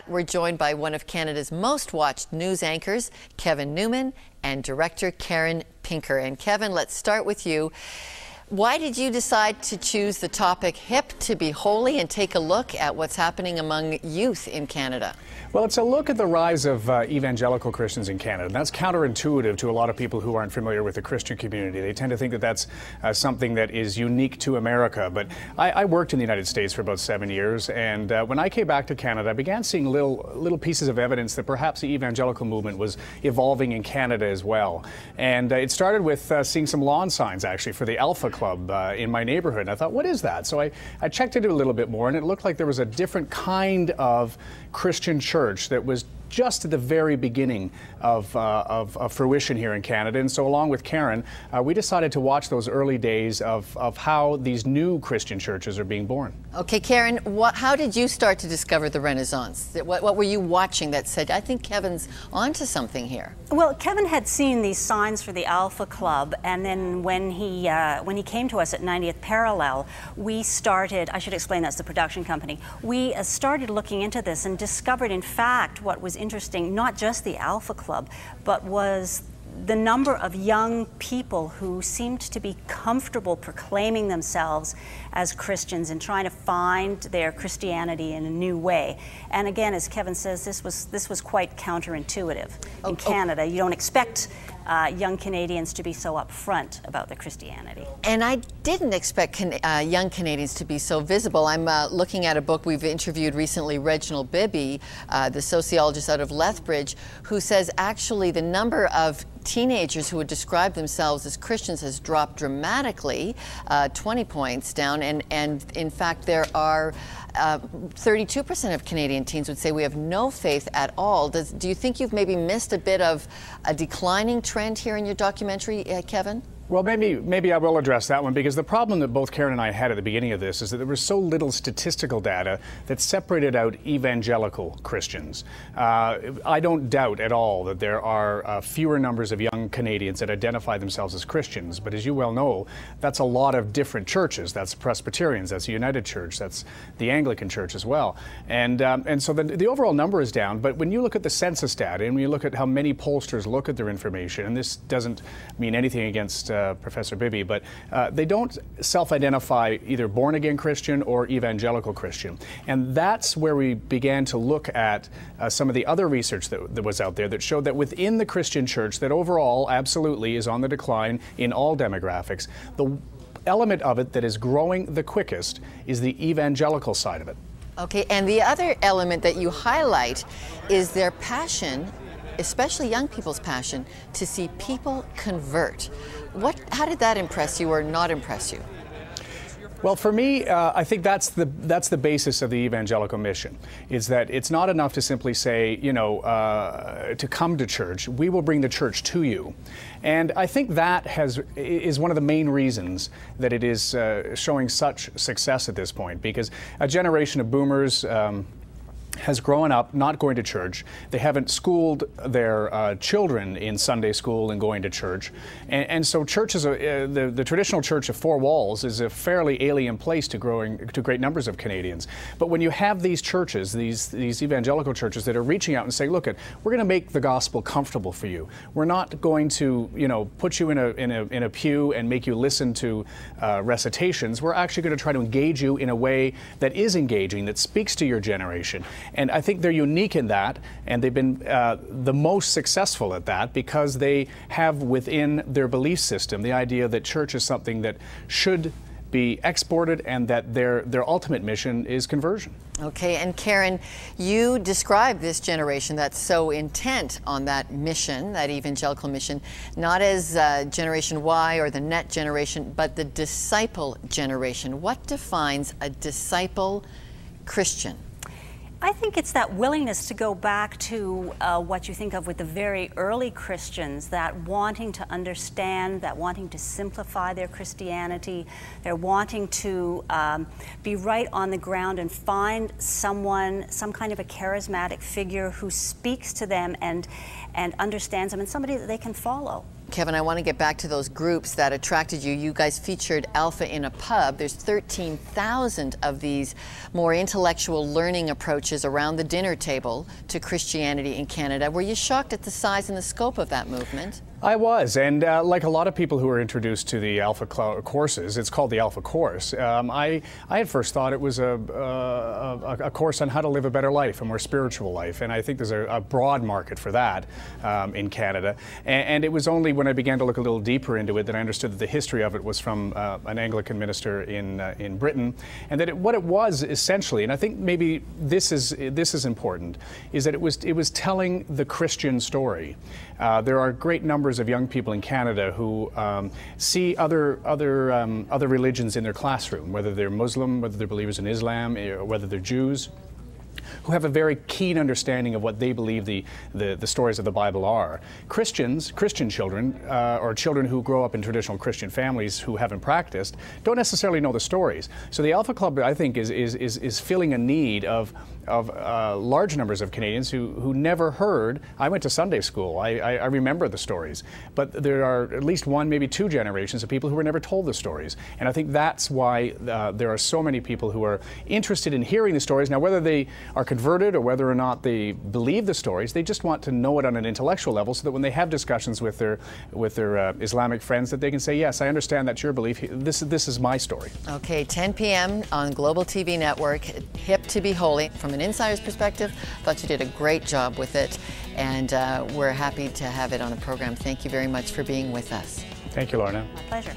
that, we're joined by one of Canada's most watched news anchors, Kevin Newman, and director Karen Pinker. And Kevin, let's start with you. Why did you decide to choose the topic Hip to be Holy and take a look at what's happening among youth in Canada? Well, it's a look at the rise of evangelical Christians in Canada. And that's counterintuitive to a lot of people who aren't familiar with the Christian community. They tend to think that that's something that is unique to America. But I worked in the United States for about 7 years, and when I came back to Canada, I began seeing little pieces of evidence that perhaps the evangelical movement was evolving in Canada as well. And it started with seeing some lawn signs, actually, for the Alpha Club in my neighborhood. And I thought, what is that? So I checked into it a little bit more, and it looked like there was a different kind of Christian church that was just at the very beginning of fruition here in Canada. And so along with Karen, we decided to watch those early days of how these new Christian churches are being born. Okay, Karen, how did you start to discover the Renaissance? What were you watching that said, I think Kevin's onto something here? Well, Kevin had seen these signs for the Alpha Club, and then when he came to us at 90th Parallel, we started, I should explain that's the production company, we started looking into this and discovered, in fact, what was interesting, not just the Alpha Club, but was the number of young people who seemed to be comfortable proclaiming themselves as Christians and trying to find their Christianity in a new way. And again, as Kevin says, this was quite counterintuitive. In Canada, you don't expect young Canadians to be so upfront about their Christianity. And I didn't expect young Canadians to be so visible. I'm looking at a book we've interviewed recently, Reginald Bibby, the sociologist out of Lethbridge, who says actually the number of teenagers who would describe themselves as Christians has dropped dramatically, 20 points down, and in fact there are 32% of Canadian teens would say we have no faith at all. Do you think you've maybe missed a bit of a declining trend here in your documentary, Kevin? Well, maybe I will address that one, because the problem that both Karen and I had at the beginning of this is that there was so little statistical data that separated out evangelical Christians. I don't doubt at all that there are fewer numbers of young Canadians that identify themselves as Christians, but as you well know, that's a lot of different churches. That's Presbyterians, that's the United Church, that's the Anglican Church as well. And so the overall number is down, but when you look at the census data and when you look at how many pollsters look at their information, and this doesn't mean anything against Professor Bibby, but they don't self-identify either born-again Christian or evangelical Christian. And that's where we began to look at some of the other research that was out there that showed that within the Christian church, that overall absolutely is on the decline in all demographics. The element of it that is growing the quickest is the evangelical side of it. Okay, and the other element that you highlight is their passion, especially young people's passion, to see people convert. How did that impress you or not impress you? Well, for me, I think that's the basis of the evangelical mission, is that it's not enough to simply say, you know, to come to church. We will bring the church to you. And I think that is one of the main reasons that it is showing such success at this point, because a generation of boomers has grown up not going to church. They haven't schooled their children in Sunday school and going to church. And so church is the traditional church of four walls is a fairly alien place to great numbers of Canadians. But when you have these churches, these evangelical churches that are reaching out and saying, look, we're going to make the gospel comfortable for you. We're not going to, you know, put you in a pew and make you listen to recitations. We're actually going to try to engage you in a way that is engaging, that speaks to your generation. And I think they're unique in that, and they've been the most successful at that because they have within their belief system the idea that church is something that should be exported and that their ultimate mission is conversion. Okay, and Karen, you describe this generation that's so intent on that mission, that evangelical mission, not as Generation Y or the net generation, but the disciple generation. What defines a disciple Christian? I think it's that willingness to go back to what you think of with the very early Christians, that wanting to understand, that wanting to simplify their Christianity, they're wanting to be right on the ground and find someone, some kind of a charismatic figure who speaks to them and understands them, and somebody that they can follow. Kevin, I want to get back to those groups that attracted you. You guys featured Alpha in a Pub. There's 13,000 of these more intellectual learning approaches around the dinner table to Christianity in Canada. Were you shocked at the size and the scope of that movement? I was, and like a lot of people who were introduced to the Alpha courses, it's called the Alpha course. I at first thought it was a course on how to live a better life, a more spiritual life, and I think there's a broad market for that in Canada. And it was only when I began to look a little deeper into it that I understood that the history of it was from an Anglican minister in Britain, and that what it was essentially, and I think maybe this is important, is that it was telling the Christian story. There are great numbers of young people in Canada who see other religions in their classroom, whether they're Muslim, whether they're believers in Islam, or whether they're Jews, who have a very keen understanding of what they believe the stories of the Bible are. Christian children, or children who grow up in traditional Christian families who haven't practiced, don't necessarily know the stories. So the Alpha Club, I think, is filling a need of large numbers of Canadians who never heard. I went to Sunday school. I remember the stories. But there are at least one, maybe two generations of people who were never told the stories. And I think that's why there are so many people who are interested in hearing the stories. Now, whether they are converted or whether or not they believe the stories, they just want to know it on an intellectual level so that when they have discussions with their Islamic friends, that they can say, yes, I understand that's your belief. This is my story. Okay, 10 p.m. on Global TV Network, Hip to be Holy. From an insider's perspective, thought you did a great job with it, and we're happy to have it on the program. Thank you very much for being with us. Thank you, Lorna. My pleasure.